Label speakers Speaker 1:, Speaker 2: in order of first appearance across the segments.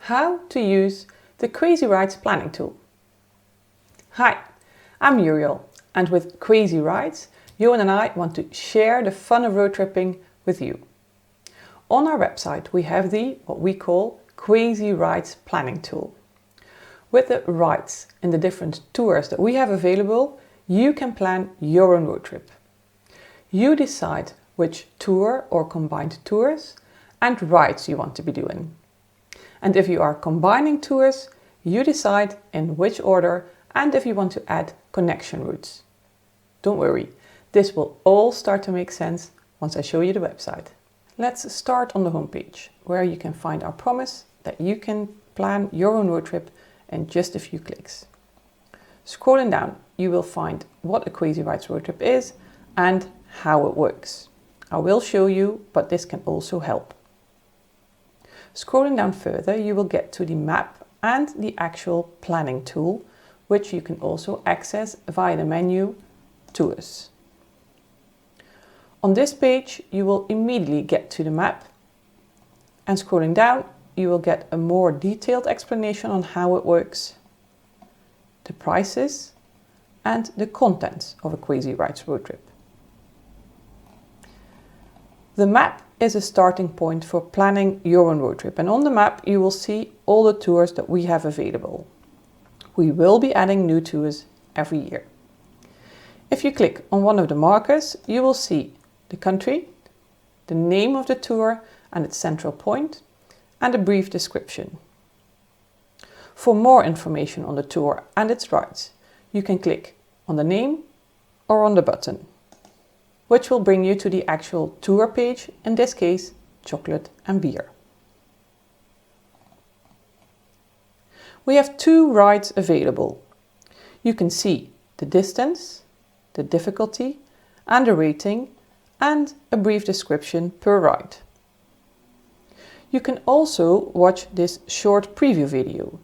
Speaker 1: How to use the Crazy Rides planning tool. Hi, I'm Muriel, and with Crazy Rides, Johan and I want to share the fun of road tripping with you. On our website we have what we call Crazy Rides planning tool. With the rides in the different tours that we have available, you can plan your own road trip. You decide which tour or combined tours and rides you want to be doing. And if you are combining tours, you decide in which order and if you want to add connection routes. Don't worry, this will all start to make sense once I show you the website. Let's start on the homepage, where you can find our promise that you can plan your own road trip in just a few clicks. Scrolling down, you will find what a Crazy Rides road trip is and how it works. I will show you, but this can also help. Scrolling down further, you will get to the map and the actual planning tool, which you can also access via the menu Tours. On this page, you will immediately get to the map, and scrolling down, you will get a more detailed explanation on how it works, the prices, and the contents of a Crazy Rides road trip. The map is a starting point for planning your own road trip, and on the map you will see all the tours that we have available. We will be adding new tours every year. If you click on one of the markers, you will see the country, the name of the tour and its central point, and a brief description. For more information on the tour and its rides, you can click on the name or on the button, which will bring you to the actual tour page, in this case, chocolate and beer. We have 2 rides available. You can see the distance, the difficulty and the rating, and a brief description per ride. You can also watch this short preview video.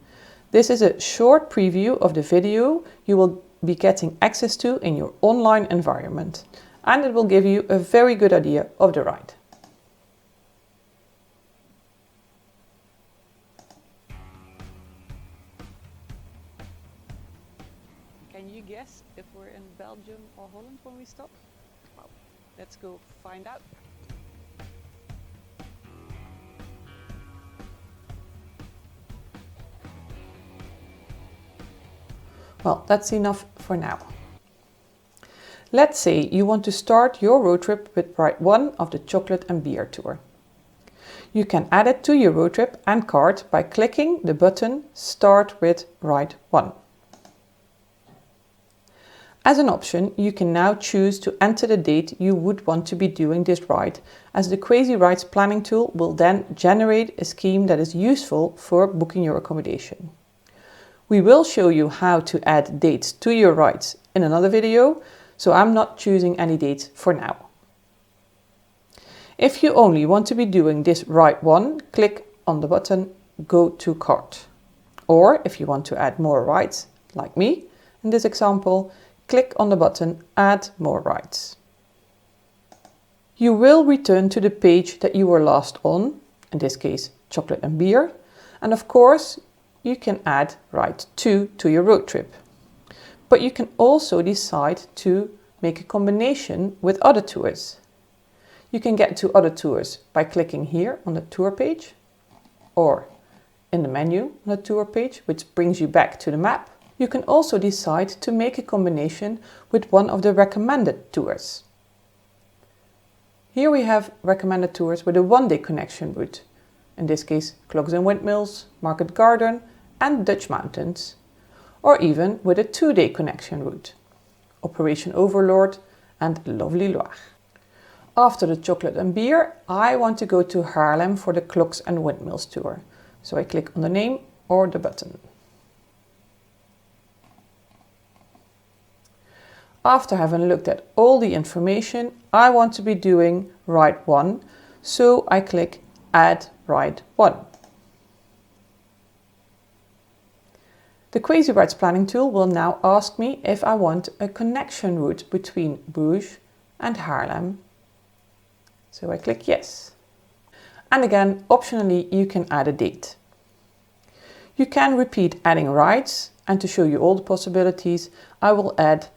Speaker 1: This is a short preview of the video you will be getting access to in your online environment, and it will give you a very good idea of the ride. Can you guess if we're in Belgium or Holland when we stop? Well, let's go find out. Well, that's enough for now. Let's say you want to start your road trip with ride 1 of the chocolate and beer tour. You can add it to your road trip and cart by clicking the button Start with Ride 1. As an option, you can now choose to enter the date you would want to be doing this ride, as the Crazy Rides planning tool will then generate a scheme that is useful for booking your accommodation. We will show you how to add dates to your rides in another video, so I'm not choosing any dates for now. If you only want to be doing this ride 1, click on the button Go to Cart. Or if you want to add more rides, like me in this example, click on the button Add more rides. You will return to the page that you were last on, in this case chocolate and beer, and of course you can add ride 2 to your road trip. But you can also decide to make a combination with other tours. You can get to other tours by clicking here on the tour page, or in the menu on the tour page, which brings you back to the map. You can also decide to make a combination with one of the recommended tours. Here we have recommended tours with a 1-day connection route, in this case Clogs and Windmills, Market Garden and Dutch Mountains, or even with a 2-day connection route, Operation Overlord and Lovely Loire. After the chocolate and beer, I want to go to Haarlem for the Clogs and Windmills tour, so I click on the name or the button. After having looked at all the information, I want to be doing ride 1, so I click Add ride 1. The Crazy Rides planning tool will now ask me if I want a connection route between Bruges and Haarlem. So I click yes. And again, optionally, you can add a date. You can repeat adding rides, and to show you all the possibilities, I will add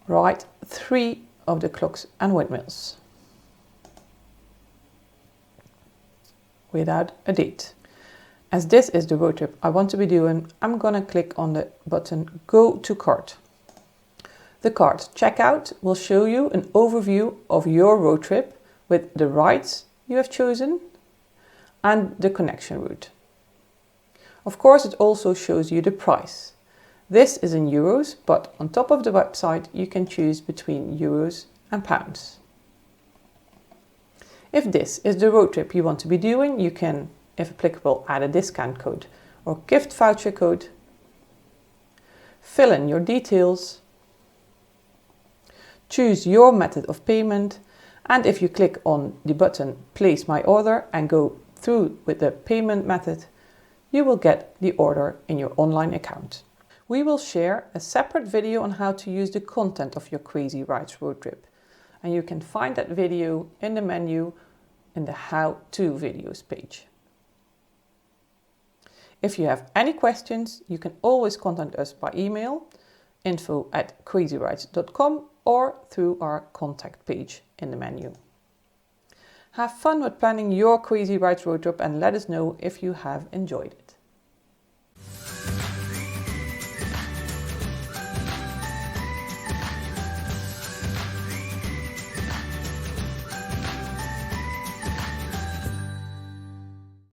Speaker 1: ride 3 of the clocks and windmills without a date. As this is the road trip I want to be doing, I'm gonna click on the button Go to Cart. The cart checkout will show you an overview of your road trip with the rides you have chosen and the connection route. Of course, it also shows you the price. This is in euros, but on top of the website you can choose between euros and pounds. If this is the road trip you want to be doing, you can, if applicable, add a discount code or gift voucher code, fill in your details, choose your method of payment, and if you click on the button Place my order and go through with the payment method, you will get the order in your online account. We will share a separate video on how to use the content of your Crazy Rides road trip, and you can find that video in the menu in the How To videos page. If you have any questions, you can always contact us by email, info@crazyrides.com, or through our contact page in the menu. Have fun with planning your Crazy Rides road trip and let us know if you have enjoyed it.